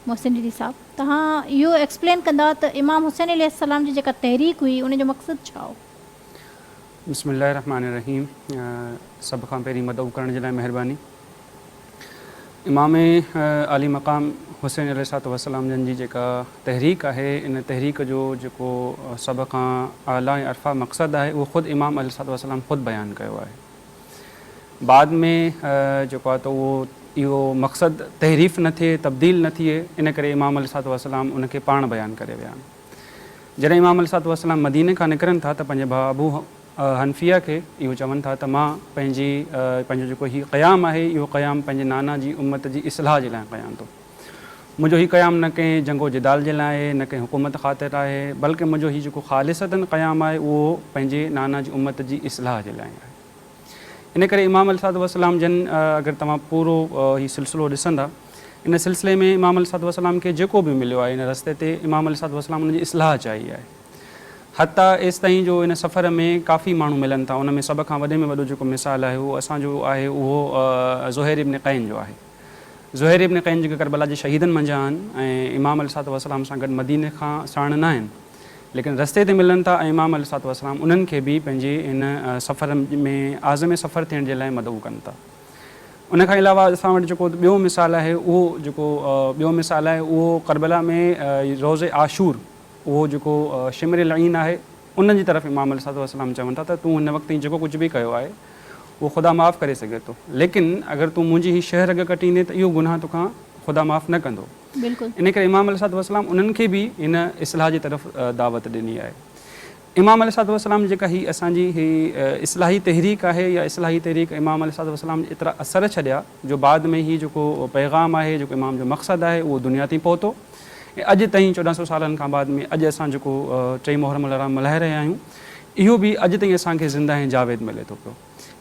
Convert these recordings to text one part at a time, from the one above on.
मोहसिन दीदी साहब, तव्हां इहो एक्सप्लेन कंदा त इमाम हुसैन अलैहिस्सलाम जी जेका तहरीक हुई उन जो मक़सदु छा हो? बिस्मिल्लाहिर्रहमानिर्रहीम। सभ खां पहिरीं मदऊ करण जे लाइ महिरबानी। इमाम आली मक़ाम हुसैन अलैहिस्सलाम जन जी जेका तहरीक आहे, इन तहरीक जो जेको सभ खां आला ऐं अरफ़ा मक़सदु आहे उहो ख़ुदि इमाम अलैहिस्सलाम ख़ुदि बयानु कयो आहे। बाद में जेको आहे त उहो इहो मक़सदु तहरीफ़ न थिए, तब्दील न थिए, इन करे इमाम अलैहिस्सलाम उनखे पाण बयानु करे विया आहिनि। जॾहिं इमाम अलैहिस्सलाम मदीने खां निकिरनि था त पंहिंजे भाउ अबू हनफिया खे इहो चवनि था त मां पंहिंजो जेको हीउ क़याम आहे, इहो क़याम पंहिंजे नाना जी उम्मत जी इस्लाह जे लाइ कयां थो। मुंहिंजो हीउ क़याम न कंहिं जंगो जिदाल जे लाइ आहे, न कंहिं हुकूमत ख़ातिर आहे, बल्कि मुंहिंजो हीउ जेको ख़ालिसतन क़याम आहे उहो पंहिंजे नाना जी उम्मत जी इस्लाह जे लाइ आहे। इन करे इमाम अलैहिस्सलाम जन अगरि तव्हां पूरो हीउ सिलसिलो ॾिसंदा, इन सिलसिले में इमाम अलैहिस्सलाम खे जेको बि मिलियो आहे इन रस्ते ते इमाम अलैहिस्सलाम उनजी इस्लाह चाही आहे। हता एसि ताईं जो इन सफ़र में काफ़ी माण्हू मिलनि था, उन में सभ खां वॾे में वॾो जेको मिसाल आहे उहो असांजो आहे, उहो ज़ुहैर इब्न क़ैन जो आहे। ज़ुहैर इब्न क़ैन जेके करबला जे शहीदनि मंझां आहिनि ऐं इमाम अलैहिस्सलाम सां गॾु मदीने खां साण न आहिनि, लेकिन रस्ते ते मिलनि था ऐं इमाम अलैहिस्सलाम उन्हनि खे बि पंहिंजे इन सफ़र में आज़म सफ़र थियण जे लाइ मदऊ कनि था। उन खां अलावा असां वटि जेको ॿियो मिसाल आहे उहो करबला में रोज़े आशूर, उहो जेको शिमर लईन आहे, उन जी तरफ़ इमाम अलैहिस्सलाम चवनि था त तूं हिन वक़्तु जेको कुझु बि कयो आहे उहो ख़ुदा माफ़ु करे सघे थो, लेकिन अगरि तूं मुंहिंजी हीअ शहर अॻु कटींदे त इहो गुनाह तोखां ख़ुदा माफ़ु न कंदो। बिल्कुलु। इन करे इमाम अलैहिस्सलाम उन्हनि खे बि इन इस्लाह जी तरफ़ दावत ॾिनी आहे। इमाम अलैहिस्सलाम जेका हीअ असांजी हीअ इस्लाही तहरीक आहे, या इस्लाही तहरीक इमाम अलैहिस्सलाम एतिरा असर छॾिया जो बाद में हीअ जेको पैगाम आहे, जेको इमाम जो मक़सदु आहे, उहो दुनिया ताईं पहुतो। ऐं अॼु ताईं 1400 सालनि खां बाद में अॼु असां जेको 3 मुहर्रम अल हराम मल्हाए रहिया आहियूं, इहो बि अॼु ताईं असांखे ज़िंदा ऐं जावेद मिले थो पियो।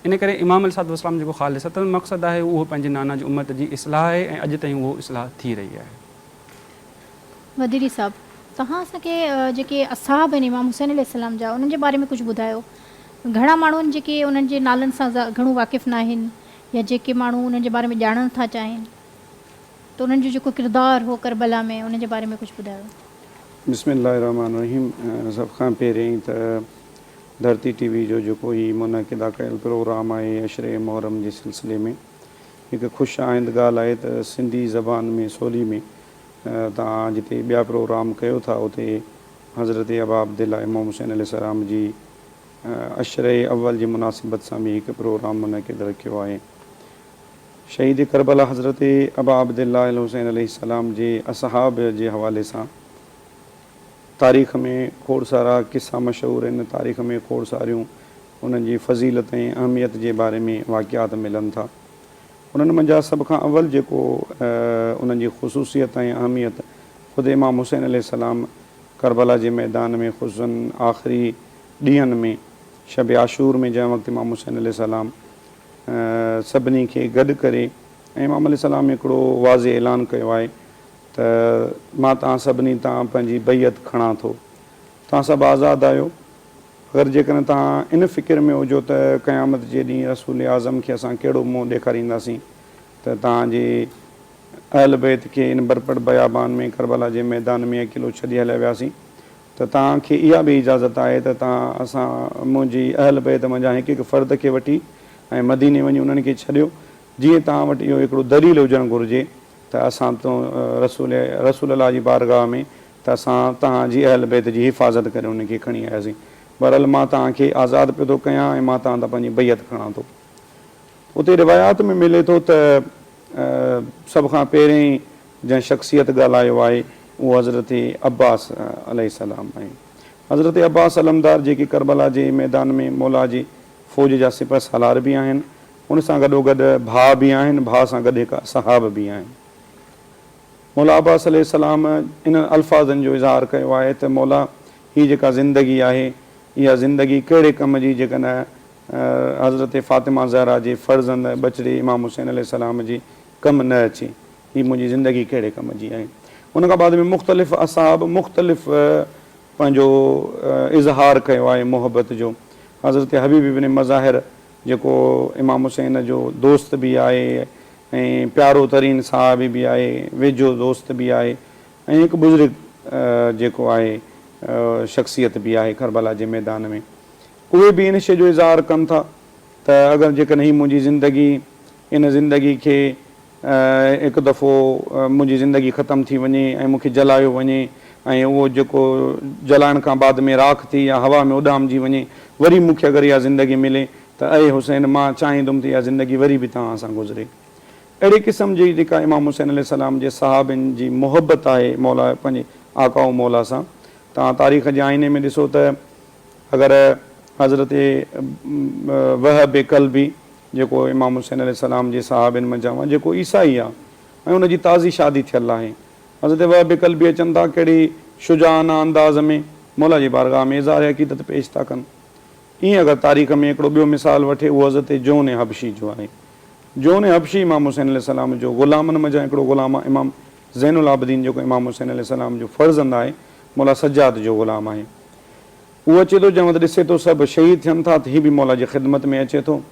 इन करे इमाम अलैहिस्सलाम जेको ख़ालिसतन मक़सदु आहे उहो पंहिंजे नाना जी उम्मत जी इस्लाह आहे ऐं अॼु ताईं उहो इस्लाह थी रही आहे। वदीरी साहब, तव्हां असांखे जेके असहाब आहिनि इमाम हुसैन अलैहिस्सलाम जा, उन्हनि जे बारे में कुझु ॿुधायो। घणा माण्हू आहिनि जेके उन्हनि जे नालनि सां घणो वाक़िफ़ न आहिनि, या जेके माण्हू उन्हनि जे बारे में ॼाणणु था चाहिनि, त उन्हनि जो जेको किरदारु हो करबला में, उन जे बारे में कुझु ॿुधायो। बिस्मिल्लाहिर्रहमानिर्रहीम। सभ खां पहिरीं त धरती टीवी जो जेको ही मुनक़िदा कयल प्रोग्राम आहे अशरे मुहर्रम जे सिलसिले में, हिकु ख़ुशि आइंद ॻाल्हि आहे त सिंधी ज़बान में सोली में तव्हां जिते ॿिया प्रोग्राम कयो था उते हज़रत अबा अब्दुल्लाह इमाम हुसैन अलैहिस्सलाम जी अशरे अव्वल जी मुनासिबत सां बि हिकु प्रोग्राम मुनक़िद रखियो आहे। शहीद करबला हज़रत अबा अब्दुल्लाह हुसैन अलैहिस्सलाम जे असहाब जे हवाले सां तारीख़ में खोड़ सारा किस्सा मशहूरु आहिनि, तारीख़ में खोड़ सारियूं उन्हनि जी फ़ज़ीलत ऐं अहमियत जे बारे में वाक़ियात मिलनि था। उन्हनि मंझां सभ खां अव्वल जेको उन्हनि जी ख़ुसूसियत ऐं अहमियत ख़ुदि इमाम हुसैन अलैहिस्सलाम करबला जे मैदान में ख़ुसूसन आख़िरी ॾींहंनि में शब आशूर में जंहिं वक़्तु इमाम हुसैन अलैहिस्सलाम सभिनी खे गॾु करे ऐं इमाम अलैहिस्सलाम हिकिड़ो वाज़े ऐलान कयो आहे त मां तव्हां सभिनी तां पंहिंजी बैयत खणां थो, तव्हां सभु आज़ादु आहियो। अगरि जेकॾहिं तव्हां इन फ़िक्र में हुजो त क़यामत जे ॾींहुं रसूल आज़म खे असां कहिड़ो मुंहुं ॾेखारींदासीं, त तव्हांजे अहल बैत खे इन बरपड़ बयाबान में करबला जे मैदान में अकेलो छॾे हलिया वियासीं, त तव्हांखे इहा बि इजाज़त आहे त असां मुंहिंजी अहल बैत मंझां हिकु हिकु फ़र्द खे वठी ऐं मदीने वञी उन्हनि खे छॾियो। जीअं तव्हां वटि इहो हिकिड़ो दलील हुजणु घुरिजे त असां तो रसूल अल्लाह जी बारगाह में त असां तव्हांजी अहल बैत जी हिफ़ाज़त करे उनखे खणी आयासीं। बहरहाल मां तव्हांखे आज़ादु पियो थो कयां ऐं मां तव्हां पंहिंजी बैयत खणां थो। उते रिवायात में मिले थो त सभ खां पहिरीं जंहिं शख़्सियत ॻाल्हायो आहे उहो हज़रत अब्बास अलैहिस्सलाम आहे। हज़रत अब्बास अलमदार जेके करबला जे मैदान में मौला जी फ़ौज जा सिपह सालार बि आहिनि, उन सां गॾोगॾु भाउ बि आहिनि, भाउ सां गॾु हिकु सहाब बि आहिनि। मौला अब्बास अलैहिस्सलाम इन अल्फाज़नि जो इज़हार कयो आहे त मौला हीअ जेका ज़िंदगी आहे इहा ज़िंदगी कहिड़े कम जी जेकॾहिं हज़रत फ़ातिमा ज़हरा जे फ़र्ज़ंद बचड़े इमाम हुसैन अलैहिस्सलाम जी कमु न अचे, हीअ मुंहिंजी ज़िंदगी कहिड़े कम जी आहे। उन खां बाद में मुख़्तलिफ़ असहाब मुख़्तलिफ़ पंहिंजो इज़हार कयो आहे मोहबत जो। हज़रत हबीब इब्न मज़ाहिर जेको इमाम हुसैन जो दोस्त बि आहे ऐं प्यारो तरीन साहबी बि आहे, वेझो दोस्त बि आहे, ऐं हिकु बुज़ुर्ग जेको आहे शख़्सियत बि आहे करबला जे मैदान में। उहे बि इन शइ जो इज़हार कनि था त अगरि जेकॾहिं हीअ मुंहिंजी ज़िंदगी, इन ज़िंदगी खे हिकु दफ़ो मुंहिंजी ज़िंदगी ख़तमु थी वञे ऐं मूंखे जलायो वञे ऐं उहो जेको जलाइण खां बाद में राख थी या हवा में उॾामजी वञे, वरी मूंखे अगरि इहा ज़िंदगी मिले त अए हुसैन मां चाहींदुमि त इहा ज़िंदगी वरी बि तव्हां सां गुज़रे। अहिड़े क़िस्म जी जेका इमाम हुसैन अलैहिस्सलाम जे सहाबनि जी मुहबत आहे मौला पंहिंजे आका मौला सां, तव्हां तारीख़ जे आईने में ॾिसो त अगरि हज़रत वहब क़ल्बी जेको इमाम हुसैन अलैहिस्सलाम जे सहाबनि में चवां, जेको ईसाई आहे ऐं उनजी ताज़ी शादी थियल आहे, हज़रत वहब क़ल्बी अचनि था कहिड़ी शुजाना अंदाज़ में मौला जी बारगाह में इज़हार अक़ीदत पेश था कनि। ईअं अगरि तारीख़ में हिकिड़ो ॿियो मिसाल वठे, उहो हज़रत जोन हबशी जो आहे। जोन हबशी इमाम हुसैन अलैहिस्सलाम जो ग़ुलामनि में हिकिड़ो ग़ुलाम आहे। इमाम ज़ैनुल आबिदीन जेको इमाम हुसैन अलैहिस्सलाम जो फ़र्ज़ंद आहे, मौला सज्जाद जो ग़ुलाम आहे। उहो अचे थो चवंदो ॾिसे थो सभु शहीद थियनि था, त हीअ बि मौला जी ख़िदमत में अचे थो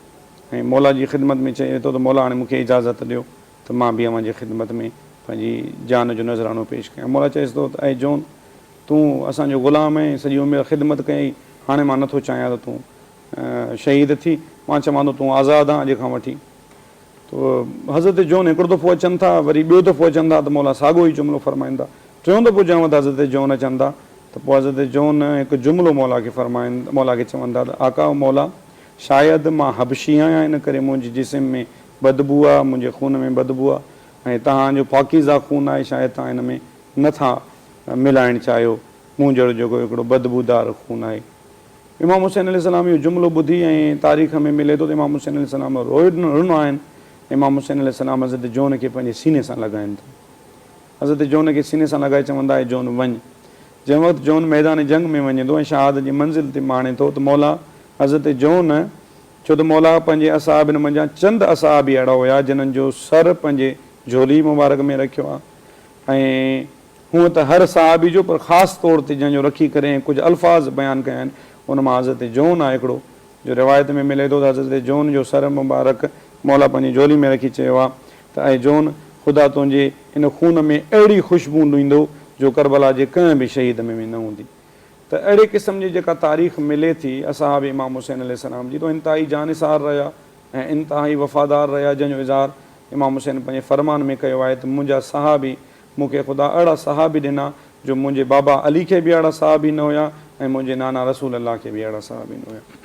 ऐं मौला जी ख़िदमत में चए थो त मौला हाणे मूंखे इजाज़त ॾियो त मां बि अव्हांजी ख़िदमत में पंहिंजी जान जो नज़रानो पेश कयां। मौला चएसि थो त ऐं जोन, तूं असांजो ग़ुलाम ऐं सॼी उमिरि ख़िदमत कयईं, हाणे मां नथो चाहियां त तूं शहीद थी, मां चवां थो तूं आज़ादु आहे अॼु खां वठी। तो हज़रत जोन हिकिड़ो दफ़ो अचनि था, वरी ॿियो दफ़ो अचनि था त मौला साॻियो ई जुमिलो फ़रमाईंदा। टियों दफ़ो चवनि था हज़रत जोन अचनि था त पोइ हज़रत जोन हिकु जुमिलो मौला खे फ़रमाइनि, मौला खे चवनि था त आका मौला, शायदि मां हबशी आहियां, इन करे मुंहिंजे जिस्म में बदबू आहे, मुंहिंजे खून में बदबू आहे, ऐं तव्हांजो पाकीज़ा खून आहे, शायदि तव्हां हिन में नथा मिलाइणु चाहियो, मूं जहिड़ो जेको हिकिड़ो बदबूदार खून आहे। इमाम हुसैन अलैहिस्सलाम इहो जुमिलो ॿुधी ऐं तारीख़ में मिले थो त इमाम हुसैन अलैहिस्सलाम रुनो आहिनि। इमाम हुसैन अलैहिस्सलाम हज़रत जोन खे पंहिंजे सीने सां लॻाइनि था। हज़रत जोन खे सीने सां लॻाए चवंदा आहे जोन वञ। जंहिं वक़्तु जोन मैदान जंग में वञे थो ऐं शहादत जी मंज़िल ते माणे थो, त मौला हज़रत जोन, छो त मौला पंहिंजे असहाबनि मंझां चंद असहाब ई अहिड़ा हुया जिन्हनि जो सर पंहिंजे झोली मुबारक में रखियो आहे, ऐं हूअं त हर सहाबी जो, पर ख़ासि तौर ते जंहिंजो रखी करे कुझु अल्फाज़ बयानु कया आहिनि, उन मां हज़रत जोन आहे हिकिड़ो, जो रिवायत में मिले थो त हज़रत जोन जो सर मुबारक मौला पंहिंजी झोली में रखी चयो आहे त ऐं जोन, ख़ुदा तुंहिंजे इन खून में अहिड़ी ख़ुशबू ॾींदो जो करबला जे कंहिं बि शहीद में न हूंदी। त अहिड़े क़िस्म जी जेका तारीख़ मिले थी असहाब इमाम हुसैन अलैहिस्सलाम जी, तो इंतिहाई जानिसार रहिया ऐं इंतिहाई वफ़ादार रहिया, जंहिंजो इज़हार इमाम हुसैन पंहिंजे फ़रमान में कयो आहे त मुंहिंजा सहाबी, मूंखे ख़ुदा अहिड़ा सहाबी ॾिना जो मुंहिंजे बाबा अली खे बि अहिड़ा सहाबी न हुया ऐं मुंहिंजे नाना रसूल अल्लाह खे बि अहिड़ा सहाबी न हुया।